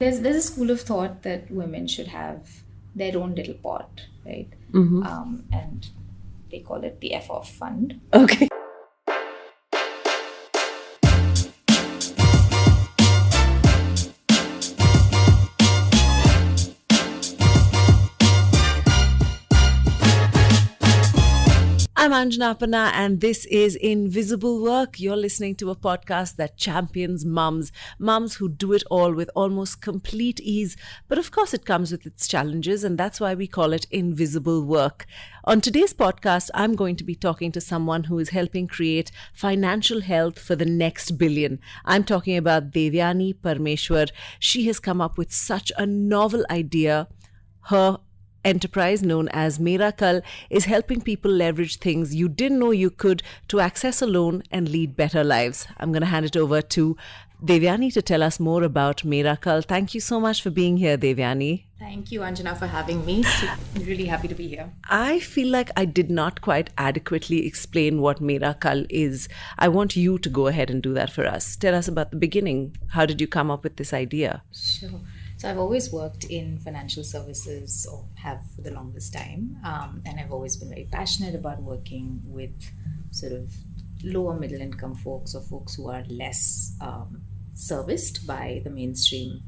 There's a school of thought that women should have their own little pot, right? And they call it the F off fund. Okay. I'm Anjana Panna, and this is Invisible Work. You're listening to a podcast that champions mums who do it all with almost complete ease. But of course, it comes with its challenges, and that's why we call it Invisible Work. On today's podcast, I'm going to be talking to someone who is helping create financial health for the next billion. I'm talking about Devyani Parmeshwar. She has come up with such a novel idea. Her enterprise known as Mera Kal is helping people leverage things you didn't know you could to access a loan and lead better lives. I'm going to hand it over to Devyani to tell us more about Mera Kal. Thank you so much for being here, Devyani. Thank you, Anjana, for having me. I'm really happy to be here. I feel like I did not quite adequately explain what Mera Kal is. I want you to go ahead and do that for us. Tell us about the beginning. How did you come up with this idea? Sure. So I've always worked in financial services, or have for the longest time, and I've always been very passionate about working with sort of lower middle income folks, or folks who are less serviced by the mainstream,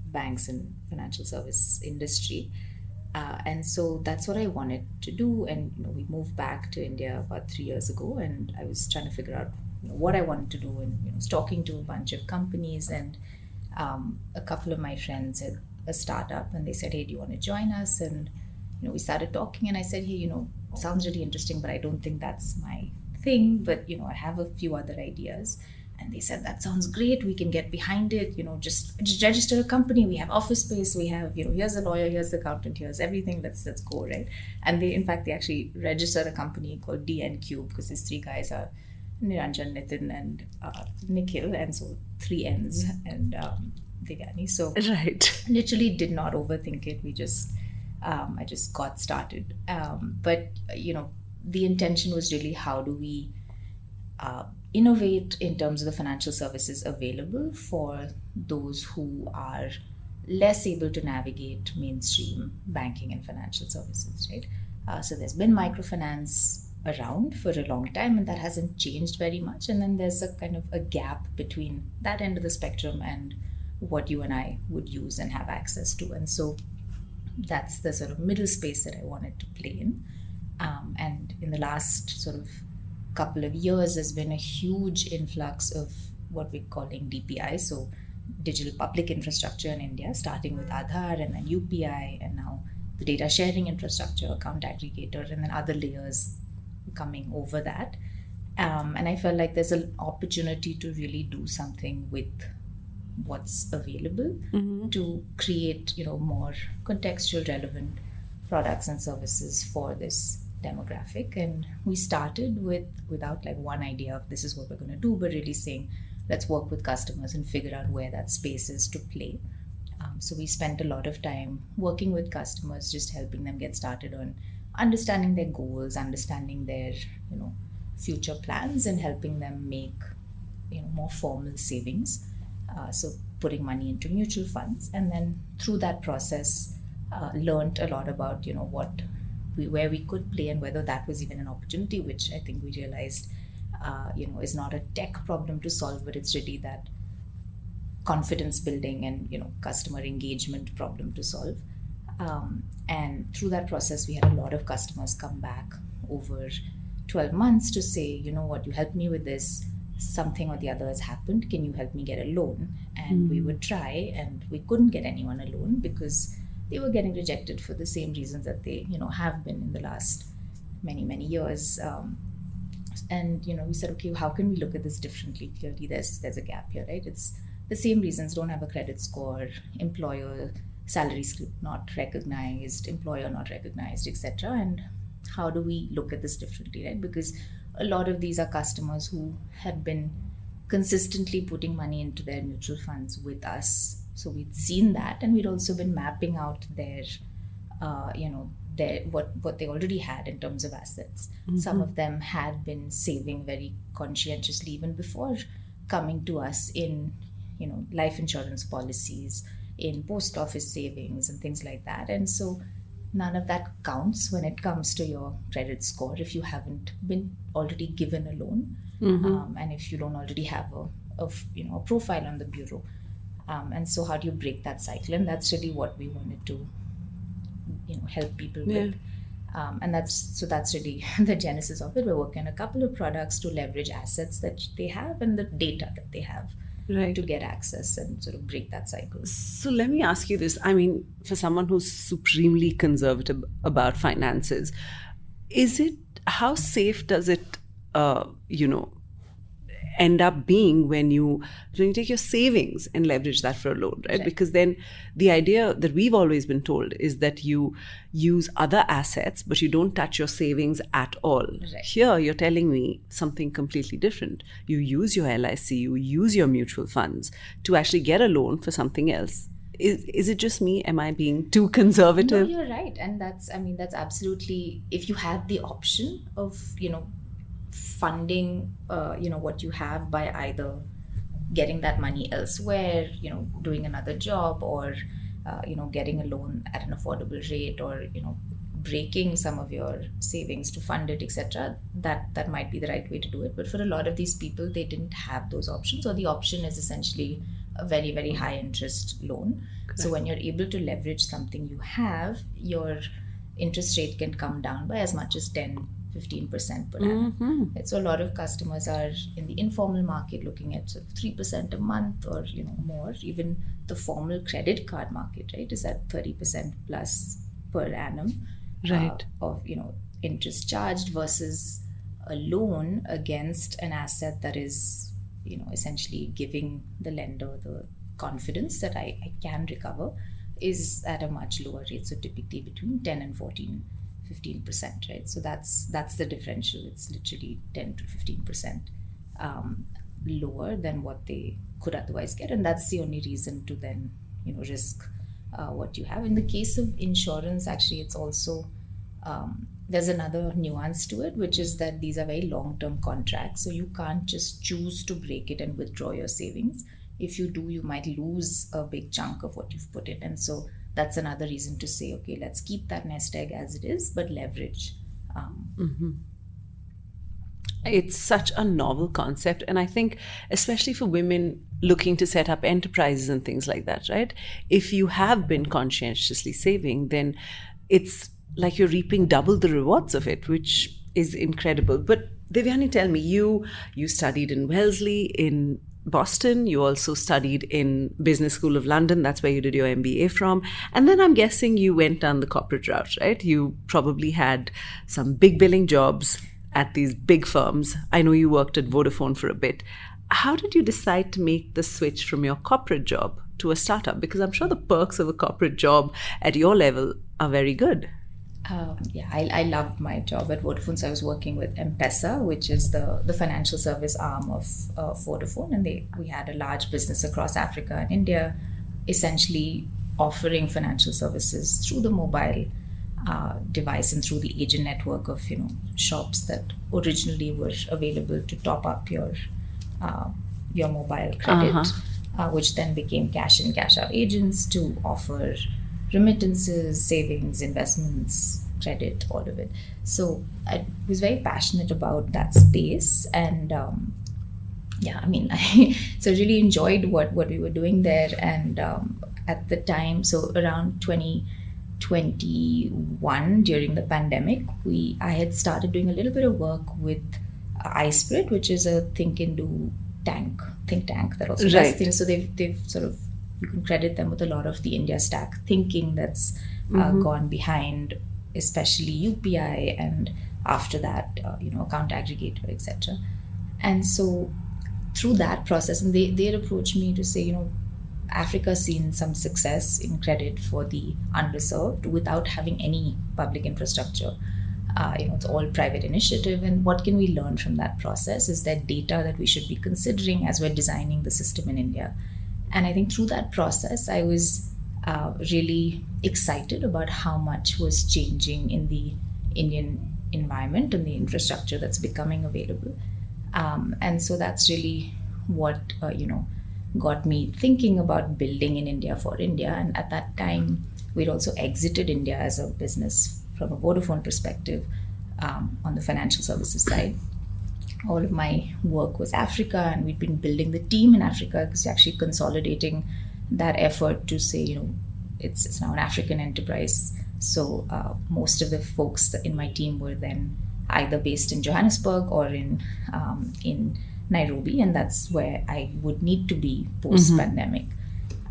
banks and financial service industry. And so that's what I wanted to do. And we moved back to India about 3 years ago, and I was trying to figure out what I wanted to do, and was talking to a bunch of companies, and a couple of my friends had a startup, and they said, "Hey, do you want to join us?" And we started talking, and I said, "Hey, sounds really interesting, but I don't think that's my thing. But I have a few other ideas." And they said, "That sounds great. We can get behind it. Just register a company. We have office space. We have here's a lawyer, here's the accountant, here's everything. Let's go, right?" And they actually registered a company called DN Cube, because these three guys are Niranjan, Nitin, and Nikhil, and so 3 N's and Devyani. So Right. literally did not overthink it. I just got started. But the intention was really, how do we innovate in terms of the financial services available for those who are less able to navigate mainstream banking and financial services, right? So there's been microfinance around for a long time, and that hasn't changed very much. And then there's a kind of a gap between that end of the spectrum and what you and I would use and have access to. And so that's the sort of middle space that I wanted to play in. And in the last sort of couple of years, there's been a huge influx of what we're calling DPI, so digital public infrastructure in India, starting with Aadhaar and then UPI, and now the data sharing infrastructure, account aggregator, and then other layers coming over that. And I felt like there's an opportunity to really do something with what's available to create more contextual, relevant products and services for this demographic. And we started without like one idea of this is what we're going to do, but really saying, let's work with customers and figure out where that space is to play. So we spent a lot of time working with customers, just helping them get started on understanding their goals, understanding their future plans, and helping them make more formal savings. So putting money into mutual funds, and then through that process, learned a lot about where we could play, and whether that was even an opportunity, which I think we realized is not a tech problem to solve, but it's really that confidence building and customer engagement problem to solve. And through that process, we had a lot of customers come back over 12 months to say, you helped me with this, something or the other has happened, can you help me get a loan? And we would try, and we couldn't get anyone a loan because they were getting rejected for the same reasons that they have been in the last many years. And we said, okay, how can we look at this differently? Clearly there's a gap here, right? It's the same reasons: don't have a credit score, employer salary slip not recognized, employer not recognized, etc. And how do we look at this differently, right? Because a lot of these are customers who had been consistently putting money into their mutual funds with us. So we'd seen that, and we'd also been mapping out their what they already had in terms of assets. Some of them had been saving very conscientiously even before coming to us in life insurance policies, in post office savings and things like that. And so none of that counts when it comes to your credit score if you haven't been already given a loan, and if you don't already have a profile on the bureau. And so how do you break that cycle? And that's really what we wanted to help people with. And that's really the genesis of it. We're working on a couple of products to leverage assets that they have and the data that they have, Right. to get access and sort of break that cycle. So let me ask you this. I mean, for someone who's supremely conservative about finances, how safe does it, end up being when you take your savings and leverage that for a loan, right? Because then the idea that we've always been told is that you use other assets, but you don't touch your savings at all. Right. Here, you're telling me something completely different. You use your LIC, you use your mutual funds to actually get a loan for something else. Is it just me? Am I being too conservative? No, you're right. And that's absolutely, if you had the option of, funding, what you have by either getting that money elsewhere, doing another job, or, getting a loan at an affordable rate, or, breaking some of your savings to fund it, etc., that might be the right way to do it. But for a lot of these people, they didn't have those options, or the option is essentially a very, very high interest loan. Correct. So when you're able to leverage something you have, your interest rate can come down by as much as 10-15% per annum. Right? So a lot of customers are in the informal market looking at sort of 3% a month, or more. Even the formal credit card market, right, is at 30% plus per annum, Right. of interest charged, versus a loan against an asset that is essentially giving the lender the confidence that I can recover, is at a much lower rate. So typically between 10 and 15%, right? So that's the differential. It's literally 10 to 15% lower than what they could otherwise get, and that's the only reason to then risk what you have. In the case of insurance, actually, it's also there's another nuance to it, which is that these are very long-term contracts, so you can't just choose to break it and withdraw your savings. If you do, you might lose a big chunk of what you've put in. And so that's another reason to say, okay, let's keep that nest egg as it is, but leverage. It's such a novel concept. And I think, especially for women looking to set up enterprises and things like that, right? If you have been conscientiously saving, then it's like you're reaping double the rewards of it, which is incredible. But Devyani, tell me, you studied in Wellesley in Boston. You also studied in Business School of London. That's where you did your MBA from. And then I'm guessing you went down the corporate route, right? You probably had some big billing jobs at these big firms. I know you worked at Vodafone for a bit. How did you decide to make the switch from your corporate job to a startup? Because I'm sure the perks of a corporate job at your level are very good. I loved my job at Vodafone. So I was working with M-Pesa, which is the financial service arm of Vodafone, and we had a large business across Africa and India, essentially offering financial services through the mobile device and through the agent network of shops that originally were available to top up your mobile credit, which then became cash in, cash out agents to offer remittances, savings, investments, credit, all of it. So I was very passionate about that space, and so really enjoyed what we were doing there. And at the time, so around 2021, during the pandemic, I had started doing a little bit of work with iSpirit, which is a think tank that also does things. So they've sort of, you can credit them with a lot of the India stack thinking that's gone behind, especially UPI, and after that, account aggregator, etc. And so through that process, and they had approached me to say, Africa's seen some success in credit for the underserved without having any public infrastructure. It's all private initiative, and what can we learn from that process? Is there data that we should be considering as we're designing the system in India? And I think through that process, I was really excited about how much was changing in the Indian environment and the infrastructure that's becoming available. And so that's really what, got me thinking about building in India for India. And at that time, we'd also exited India as a business from a Vodafone perspective on the financial services side. All of my work was Africa, and we'd been building the team in Africa because actually consolidating that effort to say, it's now an African enterprise. So most of the folks in my team were then either based in Johannesburg or in Nairobi, and that's where I would need to be post-pandemic.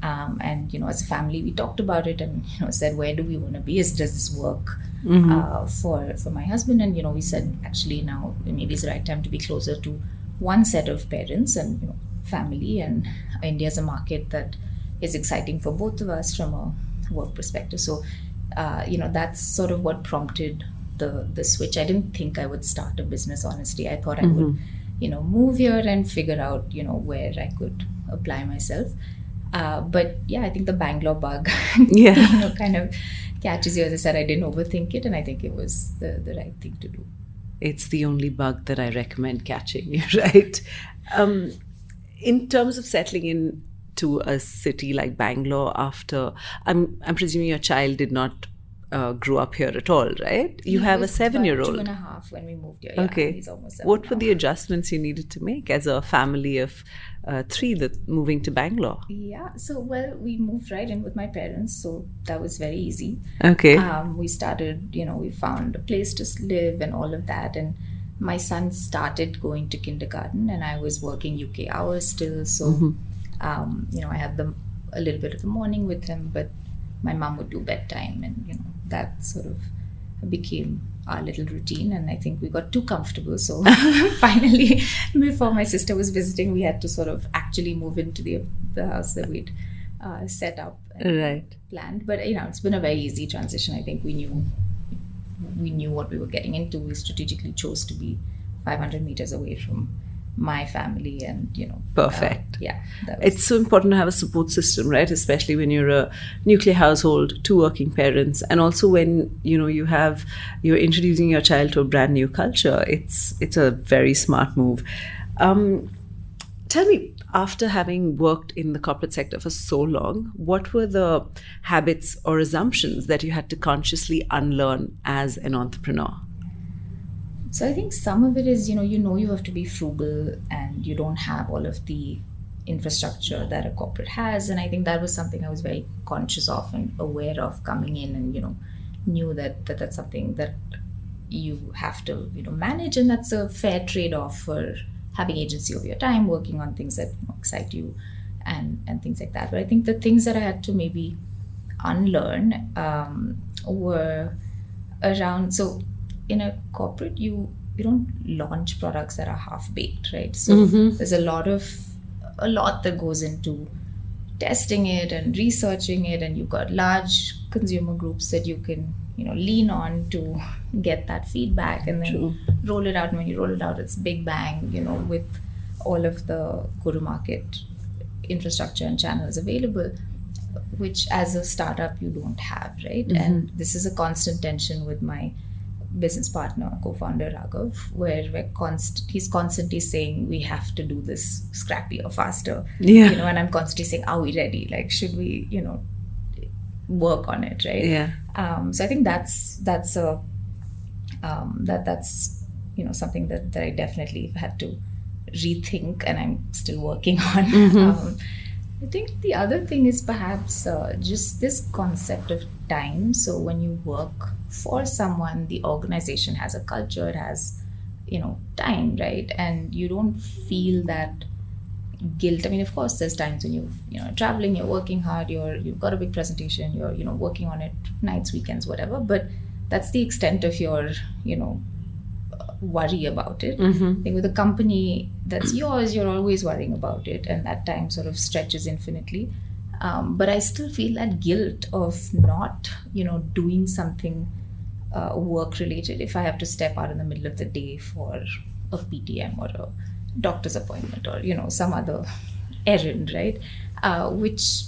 And as a family, we talked about it and said, where do we want to be? Does this work for my husband? And we said, actually now maybe it's the right time to be closer to one set of parents and family. And India is a market that is exciting for both of us from a work perspective. So that's sort of what prompted the switch. I didn't think I would start a business, honestly. I thought I would move here and figure out where I could apply myself. But yeah, I think the Bangalore bug kind of catches you. As I said, I didn't overthink it, and I think it was the right thing to do. It's the only bug that I recommend catching, right? In terms of settling in to a city like Bangalore after, I'm presuming your child did not grow up here at all, right? You have a 7-year-old. 2.5 when we moved here. Okay. Yeah, he's almost 7 What were now. the adjustments you needed to make as a family of 3 that moving to Bangalore? Yeah, so we moved right in with my parents, so that was very easy. Okay. We started, we found a place to live and all of that, and my son started going to kindergarten, and I was working UK hours still, so I had a little bit of the morning with him, but my mom would do bedtime, and that sort of became our little routine. And I think we got too comfortable, so finally, before my sister was visiting, we had to sort of actually move into the house that we'd set up and planned. But it's been a very easy transition. I think we knew what we were getting into. We strategically chose to be 500 meters away from my family, and Perfect. that was, It's so important to have a support system, right? Especially when you're a nuclear household, 2 working parents, and also when you're introducing your child to a brand new culture. It's a very smart move. Tell me, after having worked in the corporate sector for so long, what were the habits or assumptions that you had to consciously unlearn as an entrepreneur? So I think some of it is, you have to be frugal, and you don't have all of the infrastructure that a corporate has. And I think that was something I was very conscious of and aware of coming in, and, knew that that's something that you have to, manage. And that's a fair trade-off for having agency over your time, working on things that excite you and things like that. But I think the things that I had to maybe unlearn were around, so in a corporate, you don't launch products that are half-baked, right? So there's a lot that goes into testing it and researching it, and you've got large consumer groups that you can lean on to get that feedback, and then roll it out. And when you roll it out, it's big bang, with all of the go-to-market infrastructure and channels available, which as a startup you don't have, right? And this is a constant tension with my business partner, co-founder Raghav, where he's constantly saying we have to do this scrappier, faster, and I'm constantly saying, are we ready? Like, should we, work on it, right? Yeah. So I think that's something that I definitely had to rethink, and I'm still working on. I think the other thing is perhaps just this concept of time. So when you work for someone, the organization has a culture, it has, time, right? And you don't feel that guilt. I mean, of course, there's times when you're traveling, you're working hard, you've got a big presentation, you're working on it nights, weekends, whatever. But that's the extent of your worry about it. I think with a company that's yours, you're always worrying about it, and that time sort of stretches infinitely. But I still feel that guilt of not, doing something work related if I have to step out in the middle of the day for a PTM or a doctor's appointment or, some other errand, right? Which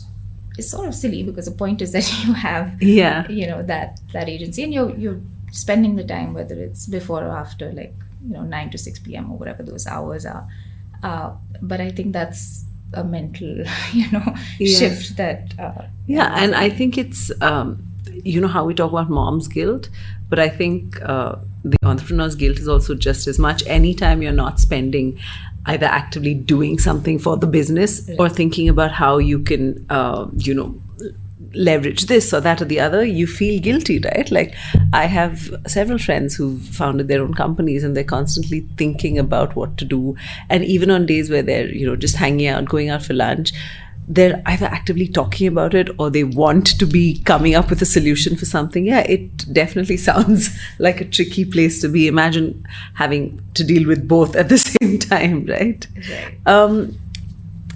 is sort of silly, because the point is that you have, that agency, and you're spending the time, whether it's before or after, 9 to 6 p.m. or whatever those hours are. But I think that's a mental, Yeah. shift that. Yeah, and I think it's, how we talk about mom's guilt, but I think the entrepreneur's guilt is also just as much. Anytime you're not spending, either actively doing something for the business or thinking about how you can, leverage this or that or the other, you feel guilty, right? Like, I have several friends who've founded their own companies and they're constantly thinking about what to do. And even on days where they're, just hanging out, going out for lunch, they're either actively talking about it or they want to be coming up with a solution for something. Yeah, it definitely sounds like a tricky place to be. Imagine having to deal with both at the same time, right? Right.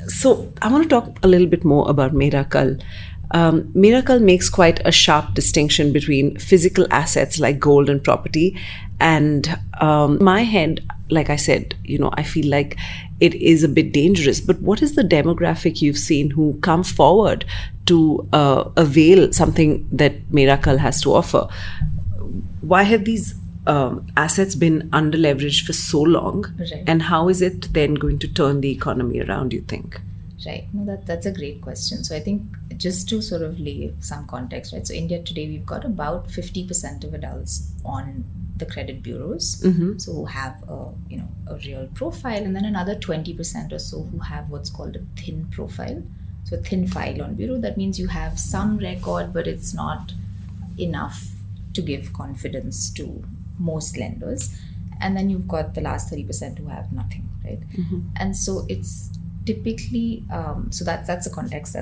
So I want to talk a little bit more about Mera Kal. Mera Kal makes quite a sharp distinction between physical assets like gold and property. And my head, like I said, I feel like it is a bit dangerous. But what is the demographic you've seen who come forward to avail something that Mera Kal has to offer? Why have these assets been under-leveraged for so long? Right. And how is it then going to turn the economy around, you think? Right. No, that's a great question. So I think just to sort of lay some context, right? So India today, we've got about 50% of adults on the credit bureaus, so who have a real profile, and then another 20% or so who have what's called a thin profile. So a thin file on bureau. That means you have some record, but it's not enough to give confidence to most lenders. And then you've got the last 30% who have nothing, right? And so it's typically so that's the context.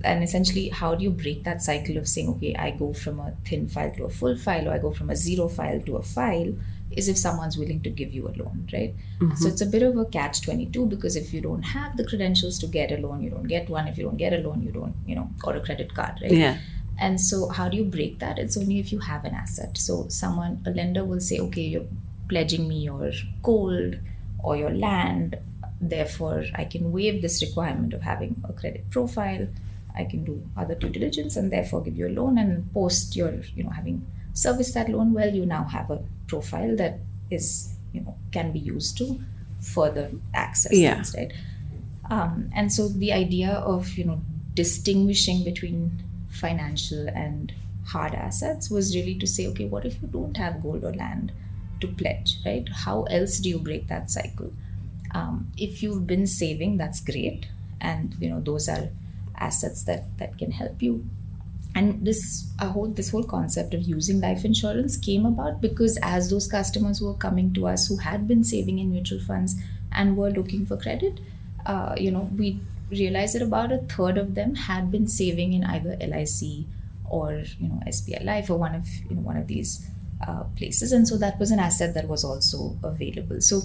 And essentially, how do you break that cycle of saying, okay, I go from a thin file to a full file, or I go from a zero file to a file, is if someone's willing to give you a loan, right? So it's a bit of a catch-22, because if you don't have the credentials to get a loan, you don't get one. If you don't get a loan, you don't, or a credit card, right? Yeah. And so how do you break that? It's only if you have an asset. So a lender will say, okay, you're pledging me your gold or your land, therefore I can waive this requirement of having a credit profile. I can do other due diligence and therefore give you a loan, and post your, having serviced that loan well, you now have a profile that is, can be used to further access things, right? And so the idea of, distinguishing between financial and hard assets was really to say, okay, what if you don't have gold or land to pledge, right? How else do you break that cycle? If you've been saving, that's great, and those are assets that can help you. And this whole concept of using life insurance came about because as those customers who were coming to us who had been saving in mutual funds and were looking for credit, we realized that about a third of them had been saving in either LIC or SBI Life or one of these places, and so that was an asset that was also available. So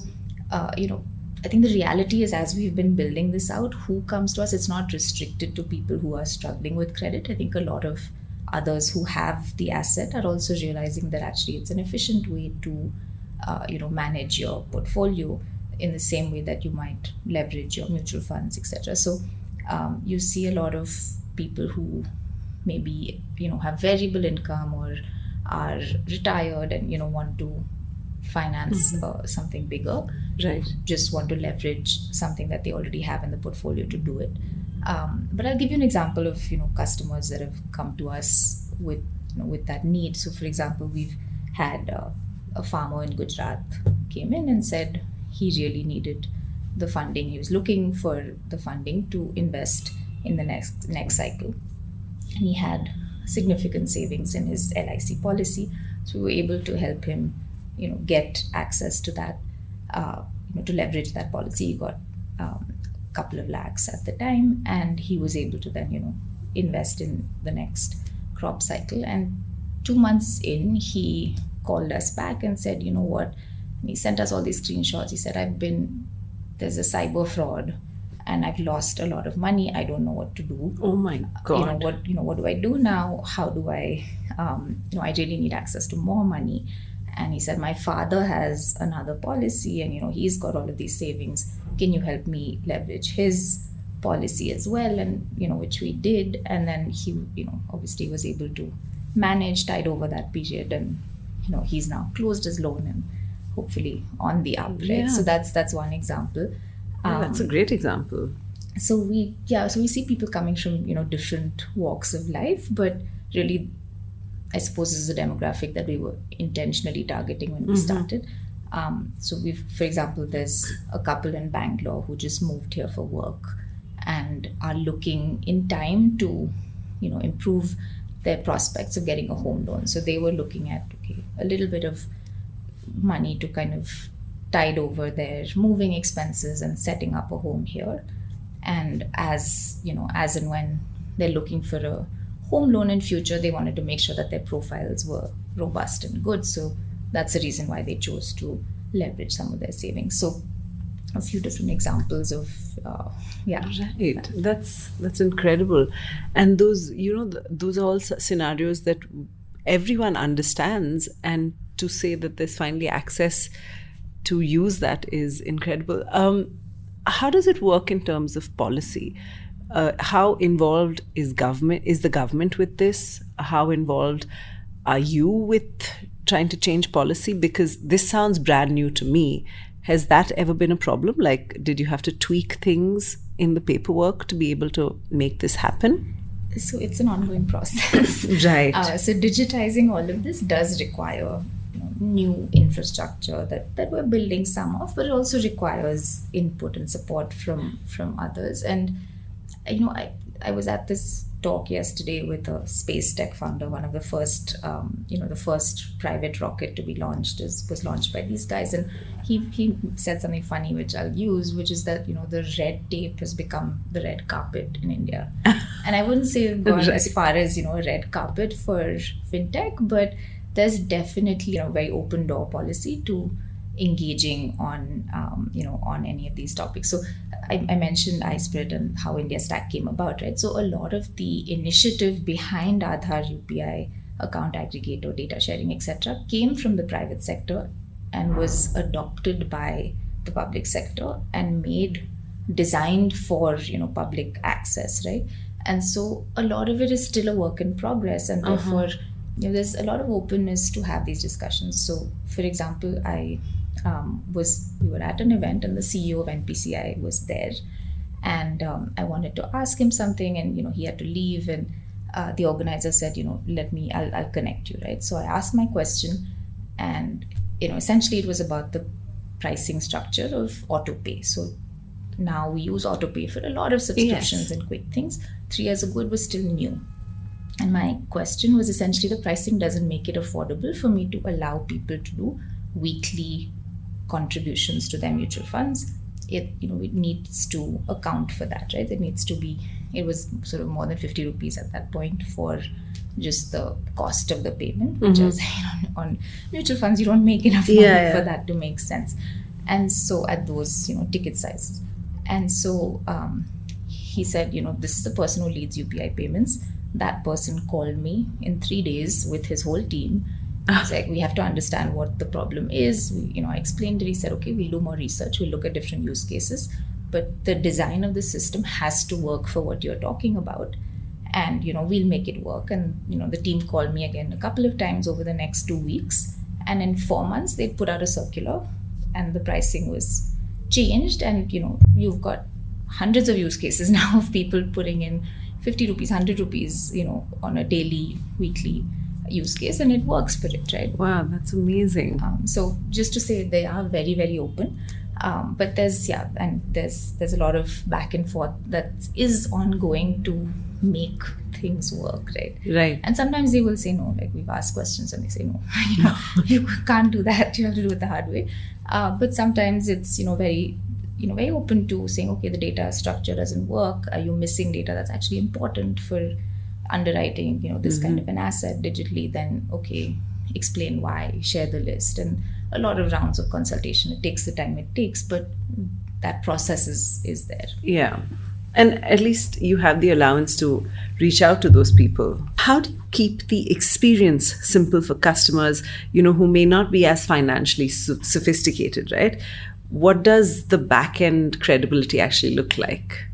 I think the reality is, as we've been building this out, who comes to us, it's not restricted to people who are struggling with credit. I think a lot of others who have the asset are also realizing that actually it's an efficient way to manage your portfolio in the same way that you might leverage your mutual funds, etc. So you see a lot of people who maybe have variable income or are retired and want to finance something bigger, right? Just want to leverage something that they already have in the portfolio to do it. But I'll give you an example of customers that have come to us with that need. So for example, we've had a farmer in Gujarat came in and said he really needed the funding. He was looking for the funding to invest in the next cycle, and he had significant savings in his LIC policy. So we were able to help him get access to that, to leverage that policy. He got a couple of lakhs at the time, and he was able to then invest in the next crop cycle. And 2 months in, he called us back and said, you know what, and he sent us all these screenshots. He said, there's a cyber fraud and I've lost a lot of money. I don't know what to do. Oh my God. What do I do now? How do I, I really need access to more money. And he said, my father has another policy and, he's got all of these savings. Can you help me leverage his policy as well? And, which we did. And then he, obviously was able to manage, tide over that period. And, he's now closed his loan and hopefully on the up, right? Yeah. So that's one example. Yeah, that's a great example. So we see people coming from different walks of life, but really, I suppose this is a demographic that we were intentionally targeting when we started. So for example, there's a couple in Bangalore who just moved here for work and are looking in time to, improve their prospects of getting a home loan. So they were looking at a little bit of money to kind of tide over their moving expenses and setting up a home here. And as and when they're looking for a home loan in future, they wanted to make sure that their profiles were robust and good. So that's the reason why they chose to leverage some of their savings. So a few different examples of Right. That's incredible. And those, those are all scenarios that everyone understands, and to say that there's finally access to use that is incredible. How does it work in terms of policy? How involved is the government with this? How involved are you with trying to change policy? Because this sounds brand new to me. Has that ever been a problem? Like, did you have to tweak things in the paperwork to be able to make this happen? So it's an ongoing process. Right. So digitizing all of this does require new infrastructure that we're building some of, but it also requires input and support from others. And I was at this talk yesterday with a space tech founder. One of the first the first private rocket to be launched was launched by these guys, and he said something funny which I'll use, which is that the red tape has become the red carpet in India. And I wouldn't say we've gone as far as a red carpet for fintech, but there's definitely a very open door policy to engaging on on any of these topics. So I mentioned iSpirit and how India Stack came about, right? So a lot of the initiative behind Aadhaar, UPI, account aggregator, data sharing, etc., came from the private sector and was adopted by the public sector and designed for public access, right? And so a lot of it is still a work in progress, and therefore there's a lot of openness to have these discussions. So, for example, we were at an event and the CEO of NPCI was there, and I wanted to ask him something, and he had to leave, and the organizer said, I'll connect you, right? So I asked my question, and essentially it was about the pricing structure of autopay. So now we use autopay for a lot of subscriptions and quick things. 3 years ago it was still new. And my question was essentially, the pricing doesn't make it affordable for me to allow people to do weekly contributions to their mutual funds. It needs to account for that, right? It was sort of more than 50 rupees at that point for just the cost of the payment, which is on mutual funds you don't make enough money for that to make sense. And so at those ticket sizes, and so he said, this is the person who leads UPI payments. That person called me in 3 days with his whole team. He's like, we have to understand what the problem is. I explained it. He said, okay, we'll do more research. We'll look at different use cases. But the design of the system has to work for what you're talking about. And, we'll make it work. And, the team called me again a couple of times over the next 2 weeks. And in 4 months, they put out a circular and the pricing was changed. And, you've got hundreds of use cases now of people putting in 50 rupees, 100 rupees, on a daily, weekly use case, and it works for it, right? Wow, that's amazing. So just to say, they are very, very open, but there's a lot of back and forth that is ongoing to make things work, right? And sometimes they will say no, like we've asked questions and they say no, you can't do that, you have to do it the hard way. But sometimes it's very open to saying, okay, the data structure doesn't work, are you missing data that's actually important for underwriting this kind of an asset digitally? Then okay, explain why, share the list, and a lot of rounds of consultation. It takes the time it takes, but that process is there. Yeah. And at least you have the allowance to reach out to those people. How do you keep the experience simple for customers, who may not be as financially sophisticated, right? What does the back-end credibility actually look like?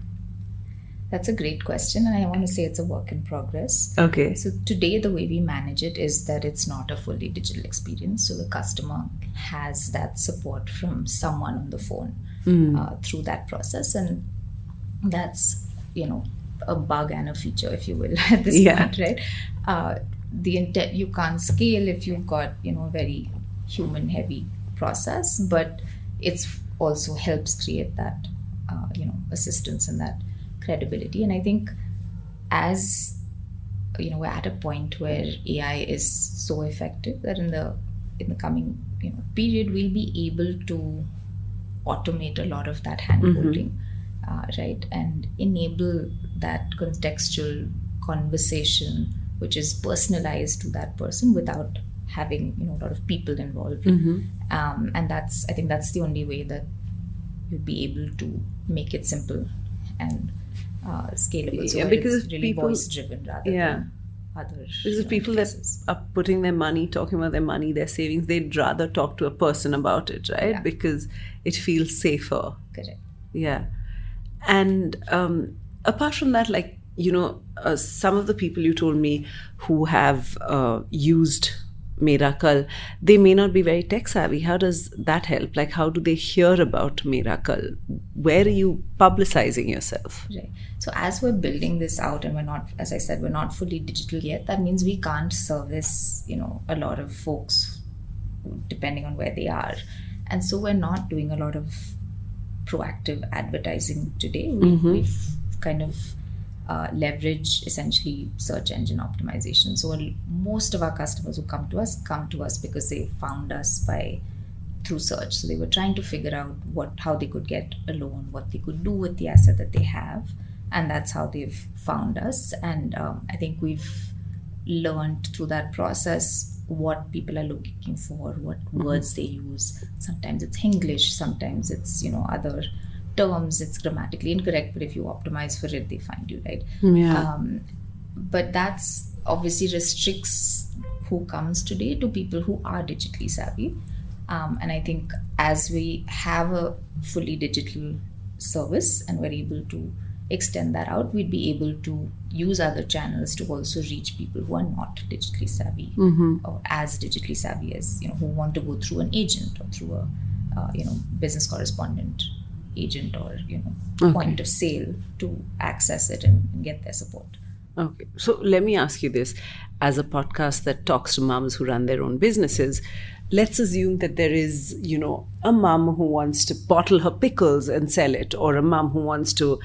That's a great question, and I want to say it's a work in progress. Okay. So today, the way we manage it is that it's not a fully digital experience. So the customer has that support from someone on the phone through that process. And that's, a bug and a feature, if you will, at this Yeah. point, right? The intent, you can't scale if you've got, a very human heavy process, but it's also helps create that, assistance and that credibility. And I think as we're at a point where AI is so effective that in the coming period, we'll be able to automate a lot of that hand holding, right, and enable that contextual conversation which is personalized to that person without having a lot of people involved. And I think that's the only way that you'll be able to make it simple and scalable. So Yeah, where because it's if really people- voice driven rather Yeah. than other Because the people that interfaces. are putting their money, talking about their money, their savings, they'd rather talk to a person about it, right? Yeah. Because it feels safer. Correct. Yeah. And apart from that, like, some of the people you told me who have used Mera Kal, they may not be very tech savvy. How does that help? Like, how do they hear about Mera Kal? Where are you publicizing yourself? Right. So as we're building this out, and we're not, as I said, we're not fully digital yet, that means we can't service, a lot of folks depending on where they are. And so we're not doing a lot of proactive advertising today. We've kind of leverage essentially search engine optimization. So most of our customers who come to us because they found us through search. So they were trying to figure out how they could get a loan, what they could do with the asset that they have, and that's how they've found us. And I think we've learned through that process what people are looking for, what words they use. Sometimes it's English, sometimes it's other terms, it's grammatically incorrect, but if you optimize for it, they find you, right? Yeah. But that's obviously restricts who comes today to people who are digitally savvy. And I think as we have a fully digital service and we're able to extend that out, we'd be able to use other channels to also reach people who are not digitally savvy or as digitally savvy as who want to go through an agent or through a business correspondent agent or point of sale to access it and get their support. Okay. So let me ask you this. As a podcast that talks to moms who run their own businesses, let's assume that there is, a mom who wants to bottle her pickles and sell it, or a mom who wants to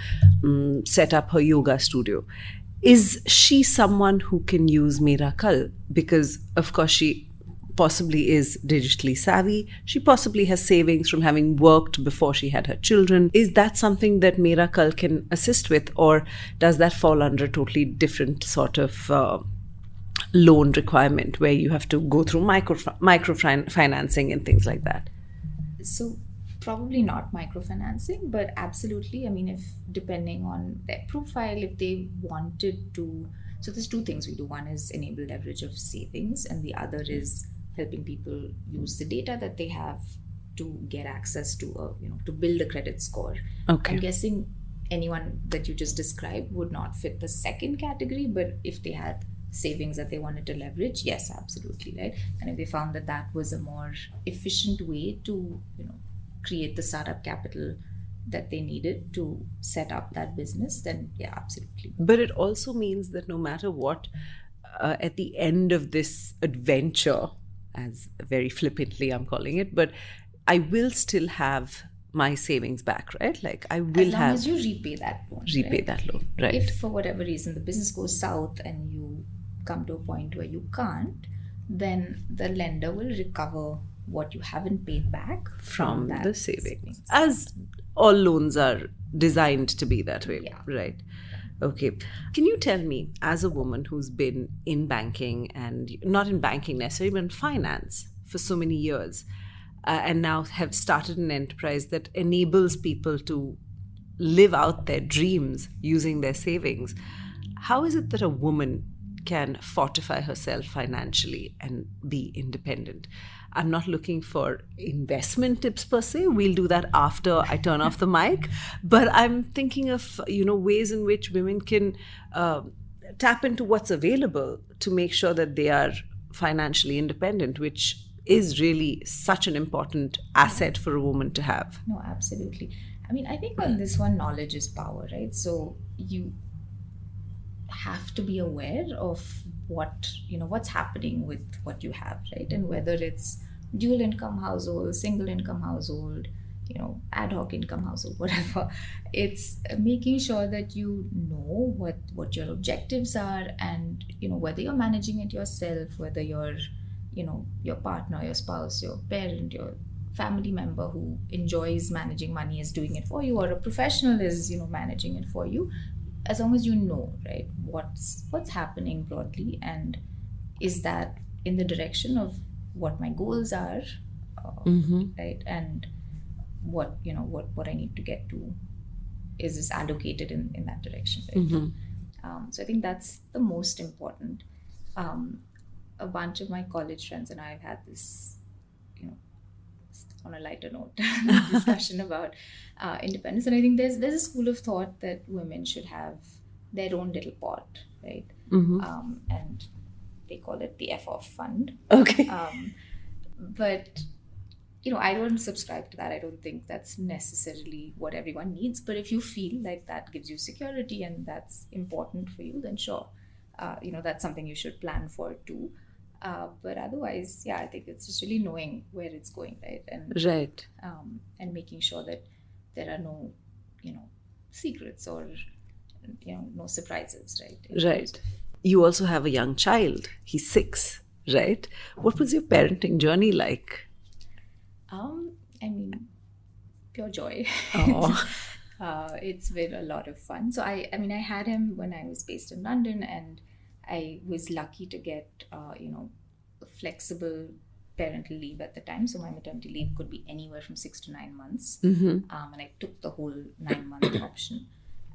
set up her yoga studio. Is she someone who can use Mera Kal? Because, of course, she possibly is digitally savvy. She possibly has savings from having worked before she had her children. Is that something that Mera Kal can assist with, or does that fall under a totally different sort of loan requirement where you have to go through microfinancing and things like that? So probably not microfinancing, but absolutely. I mean, if depending on their profile, if they wanted to. So there's two things we do. One is enable leverage of savings, and the other is helping people use the data that they have to get access to to build a credit score. Okay. I'm guessing anyone that you just described would not fit the second category, but if they had savings that they wanted to leverage, yes, absolutely, right? And if they found that was a more efficient way to create the startup capital that they needed to set up that business, then yeah, absolutely. But it also means that no matter what, at the end of this adventure, as very flippantly I'm calling it, but I will still have my savings back, right? Like I will have... As long as you repay that loan. Repay that loan, right. If for whatever reason the business goes south and you come to a point where you can't, then the lender will recover what you haven't paid back from that the savings. As all loans are designed to be that way, Yeah. right? Okay. Can you tell me, as a woman who's been in banking, and not in banking necessarily, but in finance for so many years, and now have started an enterprise that enables people to live out their dreams using their savings, how is it that a woman can fortify herself financially and be independent? I'm not looking for investment tips per se. We'll do that after I turn off the mic. But I'm thinking of, ways in which women can tap into what's available to make sure that they are financially independent, which is really such an important asset for a woman to have. No, absolutely. I mean, I think on this one, knowledge is power, right? So you have to be aware of what's happening with what you have, right? And whether it's dual income household, single income household, ad hoc income household, whatever. It's making sure that you know what your objectives are, and whether you're managing it yourself, whether your partner, your spouse, your parent, your family member who enjoys managing money is doing it for you, or a professional is managing it for you. As long as you know, right, what's happening broadly, and is that in the direction of what my goals are, right, and what I need to get to, is this allocated in that direction, right? So I think that's the most important. A bunch of my college friends and I have had this, on a lighter note, discussion about independence. And I think there's a school of thought that women should have their own little pot, right? And they call it the F off fund. Okay. But I don't subscribe to that. I don't think that's necessarily what everyone needs. But if you feel like that gives you security and that's important for you, then sure, that's something you should plan for too. But otherwise, yeah, I think it's just really knowing where it's going, right? And making sure that there are no, secrets or, no surprises, right? Right. You also have a young child. He's 6, right? What was your parenting journey like? I mean, pure joy. Oh. It's been a lot of fun. So I had him when I was based in London, and I was lucky to get, a flexible parental leave at the time. So my maternity leave could be anywhere from 6 to 9 months. And I took the whole 9-month option.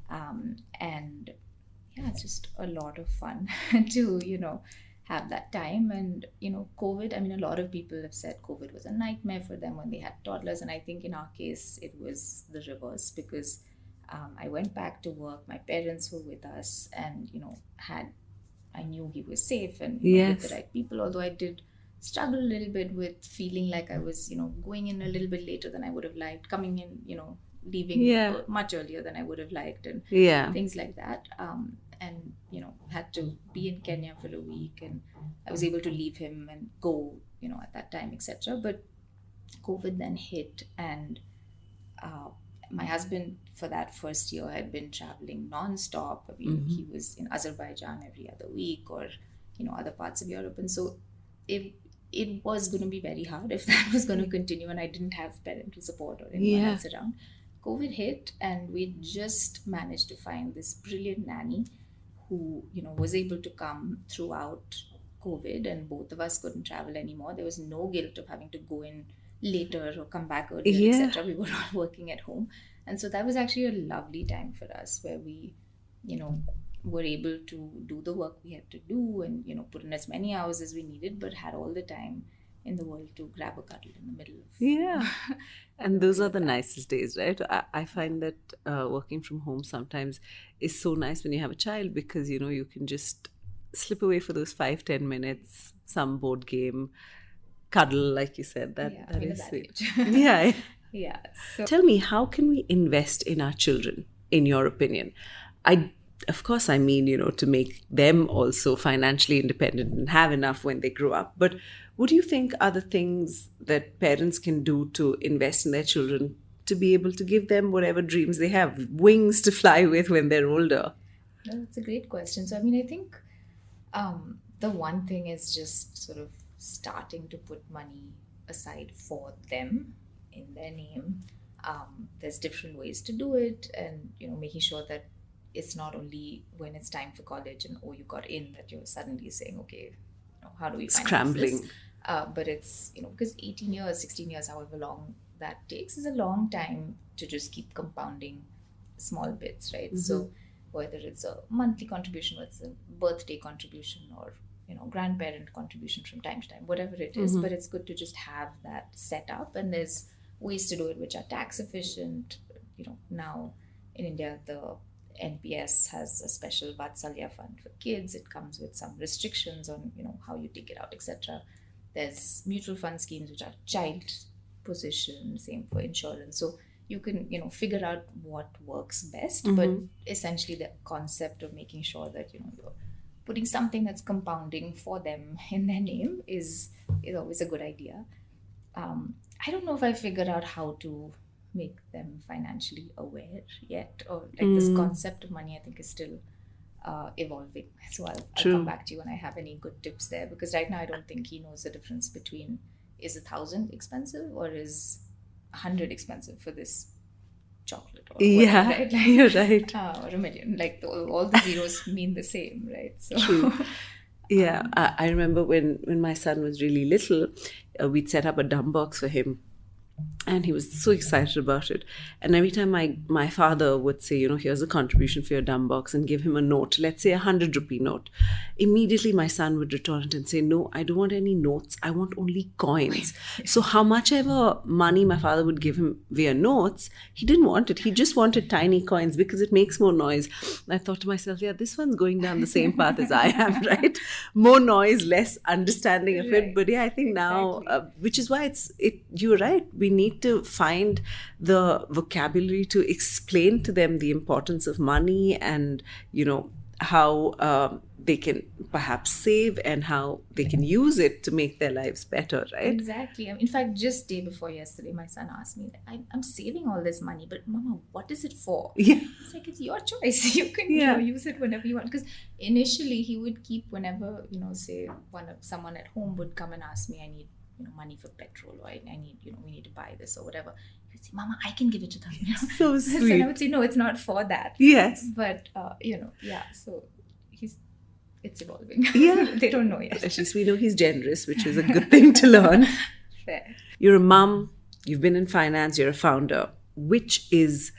And yeah, it's just a lot of fun to, have that time. And, COVID, a lot of people have said COVID was a nightmare for them when they had toddlers. And I think in our case, it was the reverse, because I went back to work, my parents were with us, and, I knew he was safe and with the right people, although I did struggle a little bit with feeling like I was, going in a little bit later than I would have liked, coming in, leaving much earlier than I would have liked, and things like that. And, had to be in Kenya for a week, and I was able to leave him and go, at that time, etc. But COVID then hit, and my husband for that first year had been traveling non-stop. He was in Azerbaijan every other week, or other parts of Europe, and so it was going to be very hard if that was going to continue, and I didn't have parental support or anyone else around. COVID hit, and we just managed to find this brilliant nanny who was able to come throughout COVID, and both of us couldn't travel anymore. There was no guilt of having to go in later or come back earlier, etc. We were all working at home, and so that was actually a lovely time for us, where we were able to do the work we had to do, and put in as many hours as we needed, but had all the time in the world to grab a cuddle in the middle of and those are the nicest days, right? I find that working from home sometimes is so nice when you have a child, because you can just slip away for those 5-10 minutes, some board game, cuddle, like you said. That is sweet. Yeah. So tell me, how can we invest in our children, in your opinion? Of course, to make them also financially independent and have enough when they grow up. But what do you think are the things that parents can do to invest in their children, to be able to give them whatever dreams they have, wings to fly with when they're older? That's a great question. So, I think the one thing is just sort of starting to put money aside for them in their name. There's different ways to do it, and making sure that it's not only when it's time for college and you got in that you're suddenly saying, okay, how do we finance scrambling this? But it's because 18 years, 16 years, however long that takes, is a long time to just keep compounding small bits, right? So whether it's a monthly contribution, whether it's a birthday contribution, or grandparent contribution from time to time, whatever it is, but it's good to just have that set up. And there's ways to do it which are tax efficient. Now in India, the NPS has a special Vatsalya fund for kids. It comes with some restrictions on how you take it out, etc. There's mutual fund schemes which are child position, same for insurance. So you can, figure out what works best. Mm-hmm. But essentially the concept of making sure that, you're putting something that's compounding for them in their name is always a good idea. I don't know if I figured out how to make them financially aware yet, or like this concept of money, I think, is still evolving. So I'll come back to you when I have any good tips there, because right now I don't think he knows the difference between, is 1,000 expensive or is 100 expensive for this chocolate or whatever, right? Like, you're right. Or a million. Like all the zeros mean the same, right? So True. Yeah, I remember when my son was really little, we'd set up a dumb box for him. And he was so excited about it. And every time my father would say, here's a contribution for your dumb box, and give him a note, let's say 100 rupee note, immediately my son would return it and say, no, I don't want any notes. I want only coins. So how much ever money my father would give him via notes, he didn't want it. He just wanted tiny coins because it makes more noise. And I thought to myself, yeah, this one's going down the same path as I am, right? More noise, less understanding of it. But yeah, I think now, which is why you're right. We need to find the vocabulary to explain to them the importance of money, and how they can perhaps save and how they can use it to make their lives better, right? Exactly. In fact, just day before yesterday, my son asked me, I'm saving all this money, but Mama, what is it for? Yeah. It's like, it's your choice. You can use it whenever you want. Because initially he would keep, whenever, say someone at home would come and ask me, I need money for petrol, or I need, we need to buy this or whatever. He'd say, Mama, I can give it to them. So sweet. And I would say, no, it's not for that. Yes. But, so it's evolving. Yeah. They don't know yet. At least we know he's generous, which is a good thing to learn. Fair. You're a mom, you've been in finance, you're a founder. Which is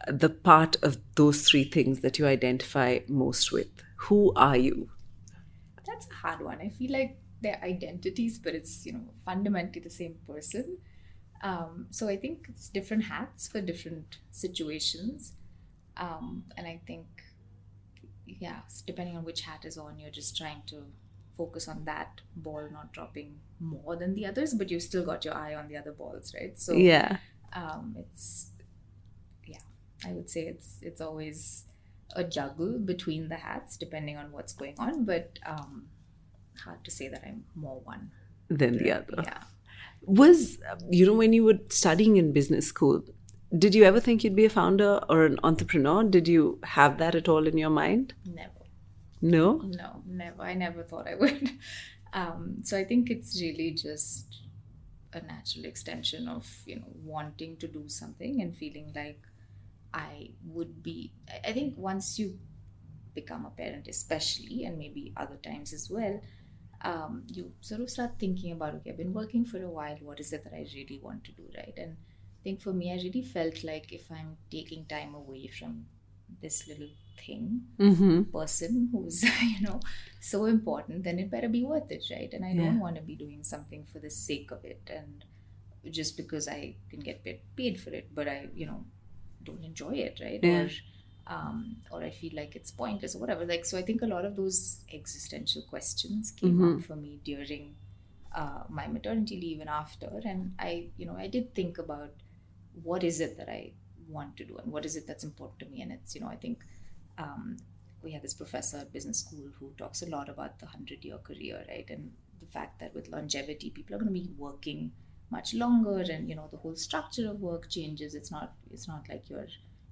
the part of those three things that you identify most with? Who are you? That's a hard one. I feel like they're identities, but it's, fundamentally the same person. So I think it's different hats for different situations. And I think, depending on which hat is on, you're just trying to focus on that ball not dropping more than the others, but you've still got your eye on the other balls, right? So I would say it's always a juggle between the hats depending on what's going on, but hard to say that I'm more one than the other. Yeah. Was, when you were studying in business school, did you ever think you'd be a founder or an entrepreneur? Did you have that at all in your mind? Never. No? No, never. I never thought I would. So I think it's really just a natural extension of, wanting to do something and feeling like I think once you become a parent especially, and maybe other times as well, you sort of start thinking about, okay, I've been working for a while, what is it that I really want to do, right? And I think for me, I really felt like if I'm taking time away from this little thing, person who's, so important, then it better be worth it, right? And I don't want to be doing something for the sake of it, and just because I can get paid for it, but I, don't enjoy it, right? Yeah. Or I feel like it's pointless or whatever. Like, so I think a lot of those existential questions came up for me during my maternity leave and after. And I did think about what is it that I want to do and what is it that's important to me. And it's, I think we have this professor at business school who talks a lot about the 100-year career, right? And the fact that with longevity, people are going to be working much longer, and, the whole structure of work changes. It's not like you're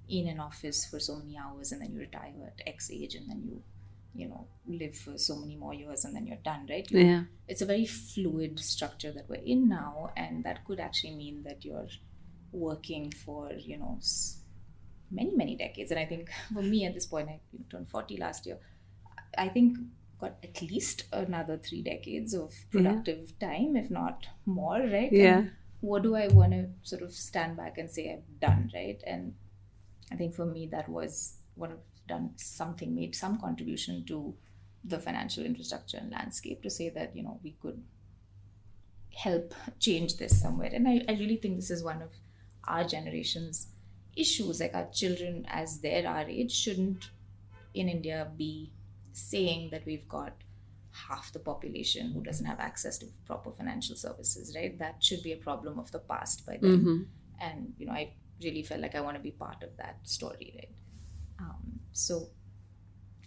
in an office for so many hours and then you retire at X age and then you live for so many more years and then you're done, right? It's a very fluid structure that we're in now, and that could actually mean that you're working for, many, many decades. And I think for me at this point, I turned 40 last year, I think got at least another 3 decades of productive time, if not more, right? Yeah. And what do I want to sort of stand back and say I've done, right? And I think for me, that was what I've done, made some contribution to the financial infrastructure and landscape to say that, we could help change this somewhere. And I really think this is one of our generation's issues. Like, our children, as they're our age, shouldn't in India be saying that we've got half the population who doesn't have access to proper financial services, right? That should be a problem of the past by then. And, I really felt like I want to be part of that story, right? So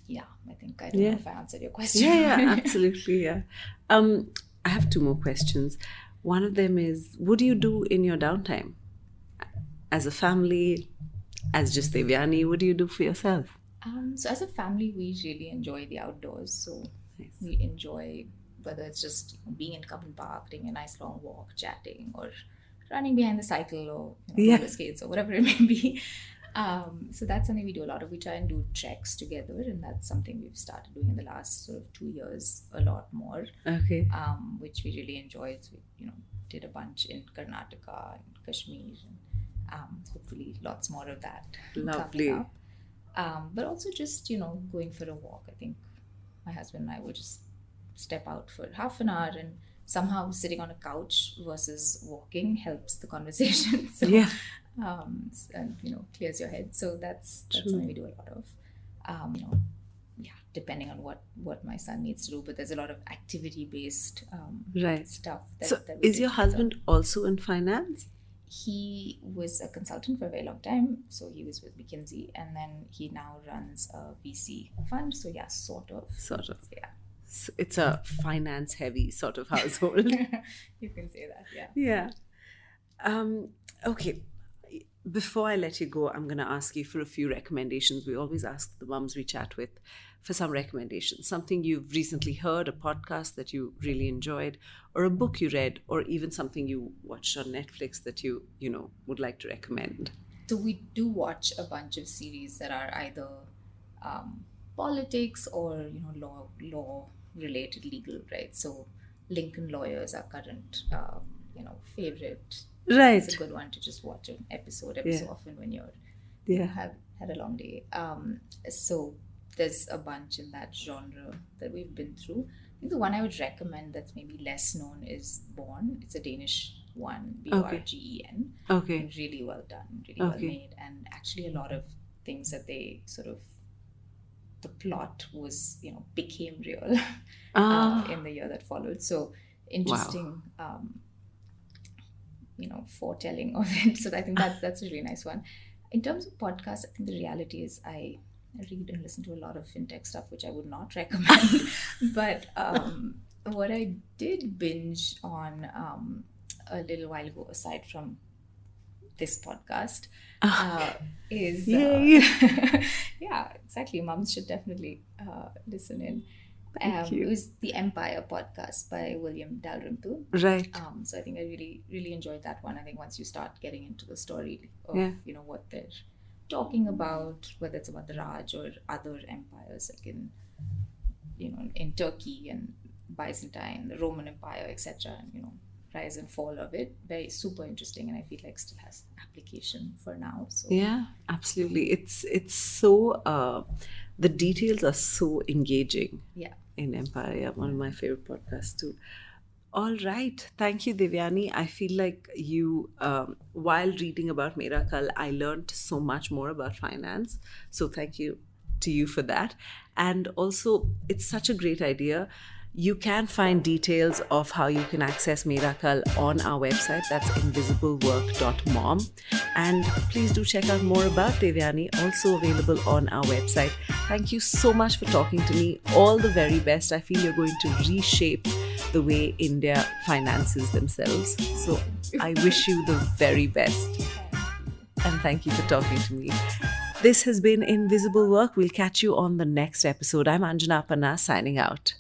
yeah, I think I don't know if I answered your question. Yeah, absolutely, yeah. I have two more questions. One of them is, what do you do in your downtime? As a family, as just Devyani, what do you do for yourself? So as a family, we really enjoy the outdoors. So Nice. we enjoy whether it's just being in Cupboard Park, taking a nice long walk, chatting, or running behind the cycle, or roller skates, or whatever it may be. So that's something we do a lot of. We try and do treks together, and that's something we've started doing in the last sort of 2 years a lot more. Okay. Which we really enjoyed. So we, did a bunch in Karnataka and Kashmir, and hopefully lots more of that Lovely. coming up. But also just going for a walk. I think my husband and I will just step out for half an hour, and somehow sitting on a couch versus walking helps the conversation. So, Yeah. And clears your head. So that's something we do a lot of. Depending on what my son needs to do, but there's a lot of activity based Right. stuff. So that we is do your together. husband also in finance? He was a consultant for a very long time, so he was with McKinsey, and then he now runs a VC fund. So yeah, sort of. Yeah. So it's a finance heavy sort of household. You can say that, yeah. Yeah. Okay. Before I let you go, I'm going to ask you for a few recommendations. We always ask the mums we chat with for some recommendations. Something you've recently heard, a podcast that you really enjoyed, or a book you read, or even something you watched on Netflix that you would like to recommend. So we do watch a bunch of series that are either politics or law related, legal, right? So Lincoln Lawyers, our current favorite. Right. It's a good one to just watch an episode every so often when you're have had a long day. So there's a bunch in that genre that we've been through. I think the one I would recommend that's maybe less known is Born. It's a Danish one, Borgen. Okay. And really well done, really well made, and actually a lot of things that they sort of, the plot was became real in the year that followed. So interesting. Wow. Foretelling of it. So I think that's a really nice one. In terms of podcasts, I think the reality is I read and listen to a lot of fintech stuff, which I would not recommend. But what I did binge on a little while ago, aside from this podcast, is yeah, exactly. Mums should definitely listen in. It was the Empire podcast by William Dalrymple. Right. So I think I really, really enjoyed that one. I think once you start getting into the story of what they're talking about, whether it's about the Raj or other empires, like in Turkey and Byzantine, the Roman Empire, etc., and rise and fall of it, very super interesting, and I feel like still has application for now. So yeah, absolutely. It's so the details are so engaging. Yeah. In Empire, one of my favorite podcasts too. All right. Thank you, Devyani. I feel like you, while reading about Mera Kal, I learned so much more about finance. So thank you to you for that. And also, it's such a great idea. You can find details of how you can access Mera Kal on our website. That's invisiblework.mom. And please do check out more about Devyani, also available on our website. Thank you so much for talking to me. All the very best. I feel you're going to reshape the way India finances themselves. So I wish you the very best. And thank you for talking to me. This has been Invisible Work. We'll catch you on the next episode. I'm Anjana Panna signing out.